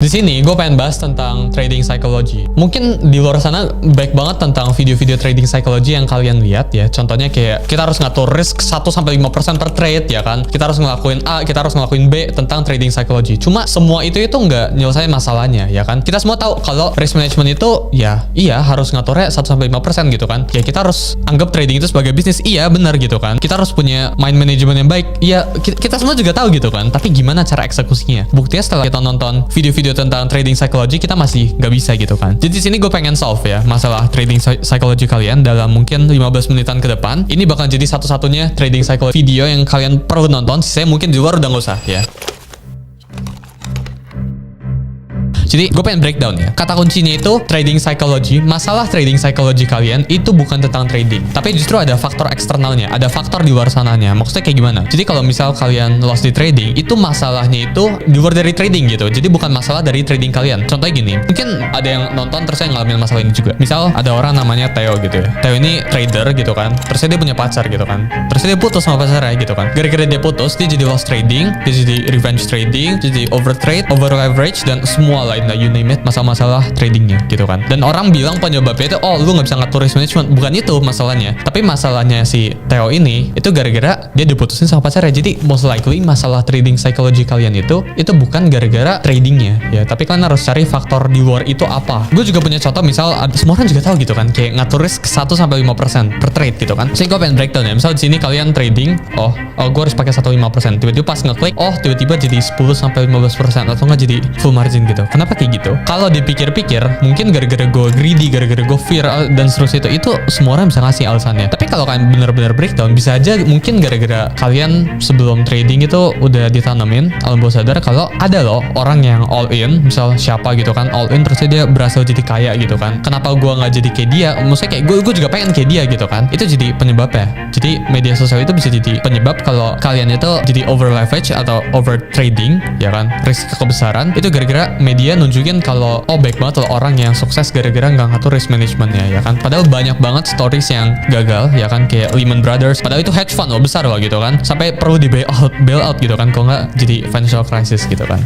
Di sini gue pengen bahas tentang trading psychology. Mungkin di luar sana baik banget tentang video-video trading psychology yang kalian lihat ya. Contohnya kayak kita harus ngatur risk 1-5% per trade ya kan. Kita harus ngelakuin A, kita harus ngelakuin B tentang trading psychology. Cuma semua itu nggak nyelesain masalahnya ya kan. Kita semua tahu kalau risk management itu ya iya harus ngaturnya 1-5% gitu kan. Ya kita harus anggap trading itu sebagai bisnis. Iya benar gitu kan. Kita harus punya mind management yang baik. Iya kita semua juga tahu gitu kan. Tapi gimana cara eksekusinya? Buktinya setelah kita nonton video-video tentang trading psychology kita masih nggak bisa gitu kan. Jadi di sini gue pengen solve ya masalah trading psychology kalian dalam mungkin 15 menitan ke depan. Ini bakal jadi satu-satunya trading psychology video yang kalian perlu nonton. Saya mungkin di luar udah nggak usah ya. Jadi gue pengen breakdown ya. Kata kuncinya itu trading psychology. Masalah trading psychology kalian itu bukan tentang trading, tapi justru ada faktor eksternalnya, ada faktor di luar sananya. Maksudnya kayak gimana? Jadi kalau misal kalian loss di trading, itu masalahnya itu di luar dari trading gitu. Jadi bukan masalah dari trading kalian. Contohnya gini, mungkin ada yang nonton terus yang ngalamin masalah ini juga. Misal ada orang namanya Theo gitu ya. Theo ini trader gitu kan. Terus dia punya pacar gitu kan. Terus dia putus sama pacarnya gitu kan. Gara-gara dia putus, dia jadi loss trading, dia jadi revenge trading, jadi overtrade, over leverage dan semua lain. Nah, you name it, masalah-masalah tradingnya gitu kan. Dan orang bilang penyebabnya itu, oh lu nggak bisa ngatur risk management. Bukan itu masalahnya. Tapi masalahnya si Theo ini itu gara-gara dia diputusin sama pacarnya. Jadi most likely masalah trading psychology kalian itu bukan gara-gara tradingnya ya. Tapi kalian harus cari faktor di luar itu apa. Gue juga punya contoh, misal semua orang juga tahu gitu kan, kayak ngatur risk 1-5% per trade gitu kan. Jadi gue pengen breakdown ya. Misal di sini kalian trading, oh gue harus pakai 1-5%. Tiba-tiba pas ngeklik, oh tiba-tiba jadi 10-15% atau nggak jadi full margin gitu. Kenapa kayak gitu? Kalau dipikir-pikir, mungkin gara-gara gue greedy, gara-gara gue fear dan seterusnya itu semua orang bisa ngasih alasannya. Tapi kalau kalian benar-benar breakdown, bisa aja mungkin gara-gara kalian sebelum trading itu udah ditanamin alam bawah sadar kalau ada loh orang yang all in, misal siapa gitu kan, all in terus dia berhasil jadi kaya gitu kan. Kenapa gue nggak jadi kayak dia? Maksudnya kayak gue juga pengen kayak dia gitu kan. Itu jadi penyebabnya. Jadi media sosial itu bisa jadi penyebab kalau kalian itu jadi over leverage atau over trading ya kan, risk kebesaran itu gara-gara media nunjukin kalau oh baik banget loh orang yang sukses gara-gara nggak ngatur risk managementnya ya kan. Padahal banyak banget stories yang gagal ya kan, kayak Lehman Brothers. Padahal itu hedge fund loh, besar loh gitu kan. Sampai perlu di bail out gitu kan, kalau nggak jadi financial crisis gitu kan.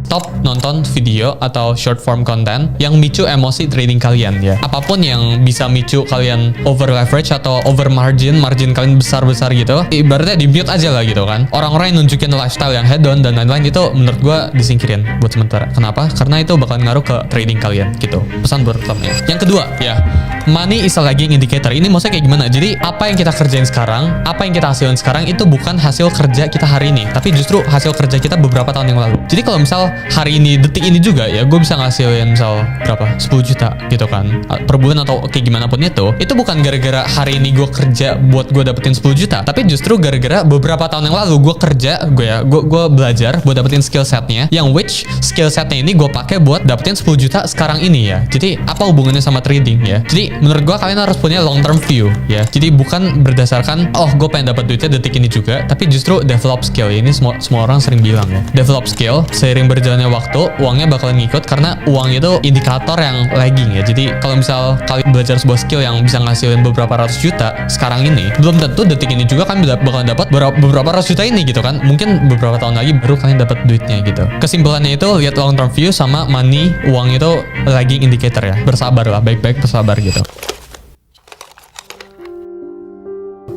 Top nonton video atau short form content yang micu emosi trading kalian ya. Apapun yang bisa micu kalian over leverage atau over margin kalian besar-besar gitu, ibaratnya di mute aja lah gitu kan. Orang-orang yang nunjukin lifestyle yang hedon dan lain-lain itu menurut gue disingkirin buat sementara. Kenapa? Karena itu bakal ngaruh ke trading kalian gitu. Pesan buat pertama ya. Yang kedua ya, money is a lagging indicator. Ini maksudnya kayak gimana? Jadi apa yang kita kerjain sekarang, apa yang kita hasilin sekarang itu bukan hasil kerja kita hari ini, tapi justru hasil kerja kita beberapa tahun yang lalu. Jadi kalau misal hari ini, detik ini juga ya, gue bisa ngasilin misal berapa? 10 juta gitu kan per bulan atau kayak gimana pun itu bukan gara-gara hari ini gue kerja buat gue dapetin 10 juta, tapi justru gara-gara beberapa tahun yang lalu gue kerja, gue belajar buat dapetin skill setnya, yang which skill setnya ini gue pakai buat dapetin 10 juta sekarang ini ya. Jadi apa hubungannya sama trading ya? Jadi menurut gue kalian harus punya long term view ya. Jadi bukan berdasarkan oh gue pengen dapat duitnya detik ini juga, tapi justru develop skill. Ini semua orang sering bilang ya, develop skill. Seiring berjalannya waktu uangnya bakalan ngikut, karena uang itu indikator yang lagging ya. Jadi kalau misal kalian belajar sebuah skill yang bisa ngasilin beberapa ratus juta sekarang ini, belum tentu detik ini juga kan bakalan dapat beberapa ratus juta ini gitu kan. Mungkin beberapa tahun lagi baru kalian dapat duitnya gitu. Kesimpulannya itu lihat long term view sama money, uang itu lagging indicator ya. Bersabar lah, baik-baik bersabar gitu.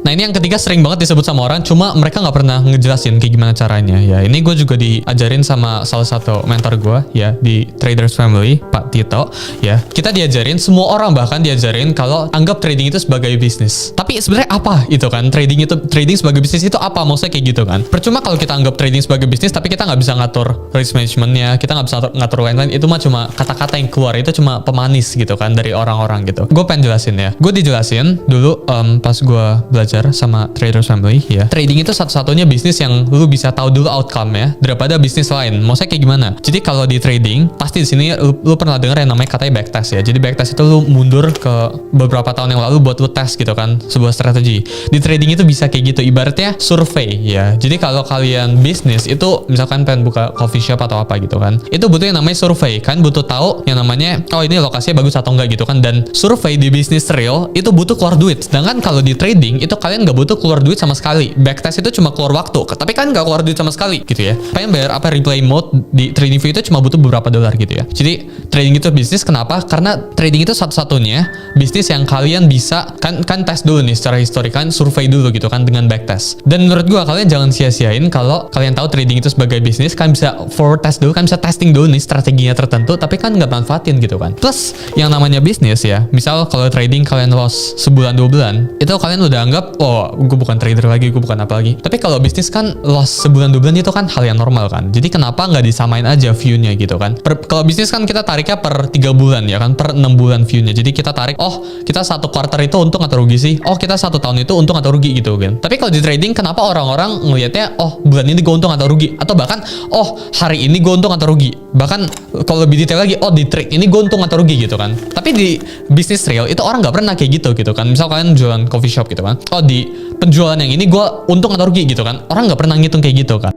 Nah ini yang ketiga sering banget disebut sama orang, cuma mereka nggak pernah ngejelasin kayak gimana caranya ya. Ini gue juga diajarin sama salah satu mentor gue ya di Traders Family, Pak Tito ya. Kita diajarin, semua orang bahkan diajarin kalau anggap trading itu sebagai bisnis. Tapi sebenarnya apa itu kan? Trading sebagai bisnis itu apa? Maksudnya kayak gitu kan? Percuma kalau kita anggap trading sebagai bisnis tapi kita nggak bisa ngatur risk managementnya, kita nggak bisa ngatur lain-lain. Itu mah cuma kata-kata yang keluar, itu cuma pemanis gitu kan dari orang-orang gitu. Gue pengen jelasin ya. Gue dijelasin dulu pas gue belajar sama Traders Family ya. Trading itu satu-satunya bisnis yang lu bisa tahu dulu outcome ya daripada bisnis lain. Maksudnya kayak gimana? Jadi kalau di trading pasti di sini lu pernah dengar yang namanya katanya backtest ya. Jadi backtest itu lu mundur ke beberapa tahun yang lalu buat lu tes gitu kan sebuah strategi. Di trading itu bisa kayak gitu, ibaratnya survei ya. Jadi kalau kalian bisnis itu misalkan pengen buka coffee shop atau apa gitu kan, itu butuh yang namanya survei kan, butuh tahu yang namanya oh ini lokasinya bagus atau enggak gitu kan. Dan survei di bisnis real itu butuh keluar duit. Sedangkan kalau di trading itu kalian kalian nggak butuh keluar duit sama sekali. Backtest itu cuma keluar waktu, tapi kan nggak keluar duit sama sekali gitu ya. Kalian bayar apa replay mode di TradingView itu cuma butuh beberapa dolar gitu ya. Jadi trading itu bisnis, kenapa? Karena trading itu satu-satunya bisnis yang kalian bisa kan tes dulu nih secara histori, kan survei dulu gitu kan dengan backtest. Dan menurut gua kalian jangan sia-siain kalau kalian tahu trading itu sebagai bisnis, kan bisa forward test dulu, kan bisa testing dulu nih strateginya tertentu, tapi kan nggak manfaatin gitu kan. Plus yang namanya bisnis ya, misal kalau trading kalian loss sebulan 2 bulan, itu kalian udah anggap oh gue bukan trader lagi, gue bukan apa lagi. Tapi kalau bisnis kan loss sebulan 2 bulan itu kan hal yang normal kan. Jadi kenapa nggak disamain aja view-nya gitu kan? Kalau bisnis kan kita tariknya per 3 bulan ya kan, per 6 bulan view-nya. Jadi kita tarik, oh kita 1 quarter itu untung atau rugi sih? Oh kita 1 tahun itu untung atau rugi gitu kan. Tapi kalau di trading kenapa orang-orang ngelihatnya oh bulan ini gue untung atau rugi? Atau bahkan oh hari ini gue untung atau rugi? Bahkan kalau lebih detail lagi, oh di trade ini gue untung atau rugi gitu kan. Tapi di bisnis real itu orang nggak pernah kayak gitu kan. Misal kalian jualan coffee shop gitu kan, oh di penjualan yang ini gue untung atau rugi gitu kan. Orang nggak pernah ngitung kayak gitu kan.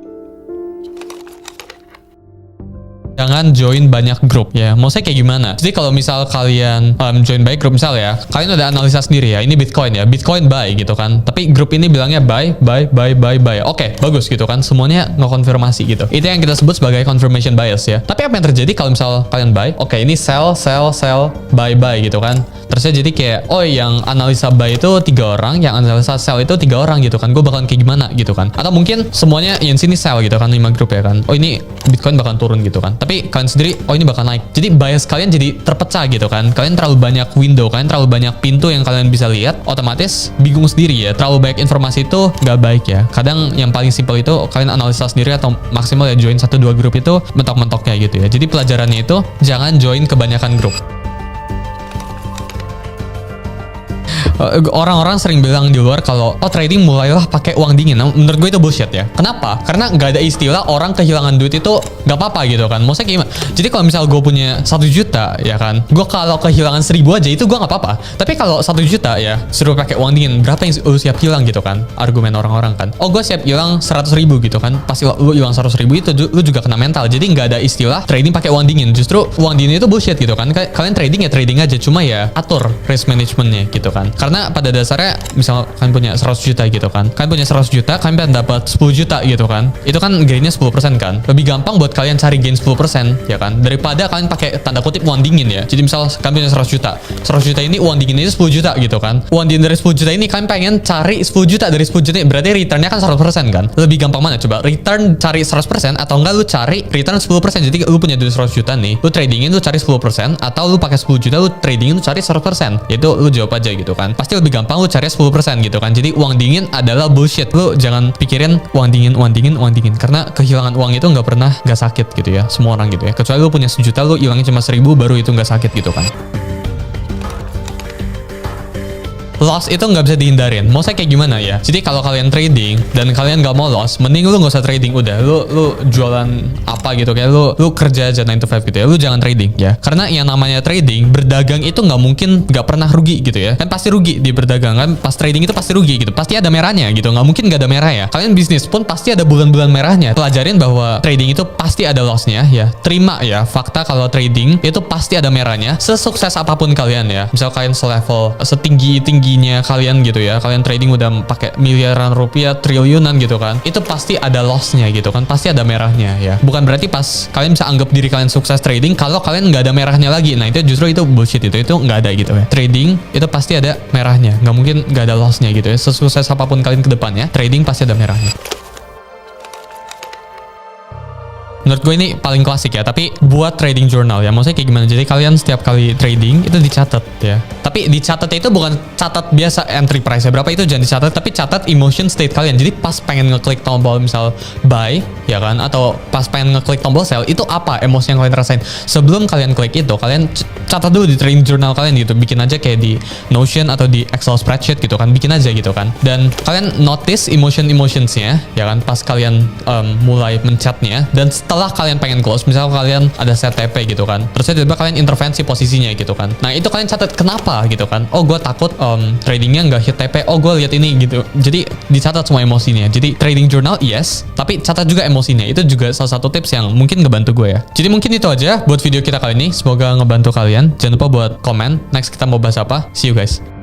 Jangan join banyak grup ya. Maksudnya kayak gimana? Jadi kalau misal kalian join banyak grup, misal ya, kalian udah analisa sendiri ya, ini Bitcoin ya, Bitcoin buy gitu kan. Tapi grup ini bilangnya buy. Oke, bagus gitu kan. Semuanya ngekonfirmasi gitu. Itu yang kita sebut sebagai confirmation bias ya. Tapi apa yang terjadi kalau misal kalian buy? Oke, ini sell, buy gitu kan. Terusnya jadi kayak, oh yang analisa buy itu 3 orang, yang analisa sell itu 3 orang gitu kan. Gue bakalan kayak gimana gitu kan. Atau mungkin semuanya yang sini sell gitu kan, 5 grup ya kan. Oh ini Bitcoin bakalan turun gitu kan. Tapi kalian sendiri, oh ini bakal naik. Jadi bias kalian jadi terpecah gitu kan. Kalian terlalu banyak window, kalian terlalu banyak pintu yang kalian bisa lihat, otomatis bingung sendiri ya. Terlalu banyak informasi itu nggak baik ya. Kadang yang paling simpel itu kalian analisa sendiri atau maksimal ya join 1-2 grup itu mentok-mentoknya gitu ya. Jadi pelajarannya itu jangan join kebanyakan grup. Orang-orang sering bilang di luar kalau oh trading mulailah pakai uang dingin. Nah, menurut gue itu bullshit ya. Kenapa? Karena nggak ada istilah orang kehilangan duit itu nggak apa-apa gitu kan. Maksudnya gimana? Jadi kalau misal gue punya 1 juta ya kan, gue kalau kehilangan 1000 aja itu gue nggak apa-apa. Tapi kalau 1 juta ya suruh pakai uang dingin, berapa yang lu siap hilang gitu kan? Argumen orang-orang kan. Oh gue siap hilang 100.000 gitu kan. Pasti lu hilang 100.000 itu lu juga kena mental. Jadi nggak ada istilah trading pakai uang dingin. Justru uang dingin itu bullshit gitu kan. Kalian trading ya trading aja, cuma ya atur risk managementnya gitu kan. Karena pada dasarnya misal kalian punya 100 juta gitu kan, kalian punya 100 juta, kalian pengen dapat 10 juta gitu kan, itu kan gainnya 10% kan. Lebih gampang buat kalian cari gain 10% ya kan, daripada kalian pakai tanda kutip uang dingin ya. Jadi misal kalian punya 100 juta ini uang dinginnya 10 juta gitu kan. Uang dingin dari 10 juta ini kalian pengen cari 10 juta dari 10 juta, berarti returnnya kan 100% kan. Lebih gampang mana coba? Return cari 100% atau enggak lu cari return 10%. Jadi lu punya duit 100 juta nih, lu tradingin lu cari 10%, atau lu pakai 10 juta lu tradingin lu cari 100%. Itu lu jawab aja gitu kan. Pasti lebih gampang lu cari 10% gitu kan. Jadi uang dingin adalah bullshit. Lu jangan pikirin uang dingin karena kehilangan uang itu nggak pernah nggak sakit gitu ya, semua orang gitu ya. Kecuali lu punya 1 juta, lu hilangnya cuma 1000 baru itu nggak sakit gitu kan. Loss itu nggak bisa dihindarin. Maksudnya kayak gimana ya? Jadi kalau kalian trading dan kalian nggak mau loss, mending lu nggak usah trading. Udah, lu jualan apa gitu, kayak lu kerja aja 9 to 5 gitu ya. Lu jangan trading ya. Karena yang namanya trading, berdagang itu nggak mungkin nggak pernah rugi gitu ya. Kan pasti rugi di berdagang kan. Pas trading itu pasti rugi gitu. Pasti ada merahnya gitu. Nggak mungkin nggak ada merah ya. Kalian bisnis pun pasti ada bulan-bulan merahnya. Pelajarin bahwa trading itu pasti ada lossnya ya. Terima ya fakta kalau trading itu pasti ada merahnya. Sesukses apapun kalian ya. Misal kalian selevel, setinggi-tingginya kalian gitu ya, kalian trading udah pakai miliaran rupiah, triliunan gitu kan, itu pasti ada lossnya gitu kan, pasti ada merahnya ya. Bukan berarti pas kalian bisa anggap diri kalian sukses trading kalau kalian nggak ada merahnya lagi. Nah itu justru itu bullshit, itu nggak ada gitu ya. Trading itu pasti ada merahnya, nggak mungkin nggak ada lossnya gitu ya. Sesukses apapun kalian ke depannya, trading pasti ada merahnya. Menurut gue ini paling klasik ya, tapi buat trading journal ya. Maksudnya kayak gimana? Jadi kalian setiap kali trading itu dicatat ya. Tapi dicatatnya itu bukan catat biasa entry price ya berapa, itu jangan dicatat, tapi catat emotion state kalian. Jadi pas pengen ngeklik tombol misal buy ya kan, atau pas pengen ngeklik tombol sell, itu apa emosi yang kalian rasain. Sebelum kalian klik itu, kalian catat dulu di trading journal kalian gitu. Bikin aja kayak di Notion atau di Excel spreadsheet gitu kan. Bikin aja gitu kan. Dan kalian notice emotionsnya ya kan pas kalian mulai mencatnya, dan setelah kalian pengen close, misal kalian ada set TP gitu kan, terus tiba-tiba kalian intervensi posisinya gitu kan. Nah itu kalian catat kenapa gitu kan. Oh gue takut tradingnya nggak hit TP, oh gue lihat ini gitu. Jadi dicatat semua emosinya. Jadi trading journal yes, tapi catat juga emosinya. Itu juga salah satu tips yang mungkin ngebantu gue ya. Jadi mungkin itu aja buat video kita kali ini, semoga ngebantu kalian. Jangan lupa buat komen next kita mau bahas apa. See you guys.